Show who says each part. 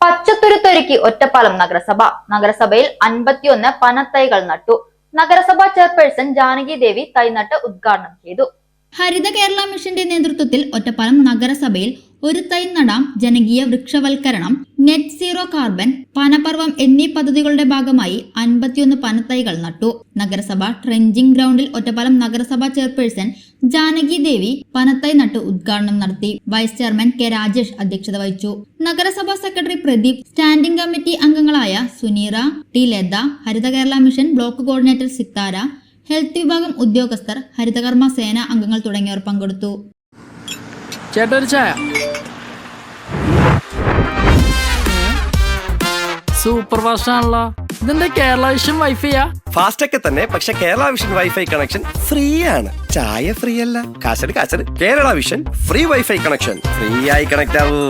Speaker 1: പച്ചത്തുരുത്തൊരുക്കി ഒറ്റപ്പാലം നഗരസഭയിൽ 51 പനത്തൈകൾ നട്ടു. നഗരസഭാ ചെയർപേഴ്സൺ ജാനകി ദേവി തൈ നട്ട് ഉദ്ഘാടനം ചെയ്തു.
Speaker 2: ഹരിത കേരള മിഷന്റെ നേതൃത്വത്തിൽ ഒറ്റപ്പാലം നഗരസഭയിൽ ഒരു തൈ നടാം, ജനകീയ വൃക്ഷവൽക്കരണം, നെറ്റ് സീറോ കാർബൺ, പനപർവം എന്നീ പദ്ധതികളുടെ ഭാഗമായി 51 പനത്തൈകൾ നട്ടു. നഗരസഭ ട്രെഞ്ചിങ് ഗ്രൗണ്ടിൽ ഒറ്റപ്പാലം നഗരസഭാ ചെയർപേഴ്സൺ ജാനകി ദേവി പനത്തൈ നട്ട് ഉദ്ഘാടനം നടത്തി. വൈസ് ചെയർമാൻ കെ രാജേഷ് അധ്യക്ഷത വഹിച്ചു. നഗരസഭാ സെക്രട്ടറി പ്രദീപ്, സ്റ്റാൻഡിംഗ് കമ്മിറ്റി അംഗങ്ങളായ Suneera, T Latha, Haritha Kerala mission block coordinator Sithara, health വിഭാഗം ഉദ്യോഗസ്ഥർ, ഹരിതകർമ്മ സേന അംഗങ്ങൾ തുടങ്ങിയവർ പങ്കെടുത്തു.
Speaker 3: സൂപ്പർ ഫാസ്റ്റ് ആണല്ലോ. ഇതെന്താ കേരള വിഷൻ വൈഫൈയാ?
Speaker 4: ഫാസ്റ്റ് ഒക്കെ തന്നെ, പക്ഷെ Kerala vision wifi connection free ആണ്. ചായ ഫ്രീ അല്ല, കാശട് Kerala vision free wifi connection. Free ആയി കണക്ട് ആവൂ.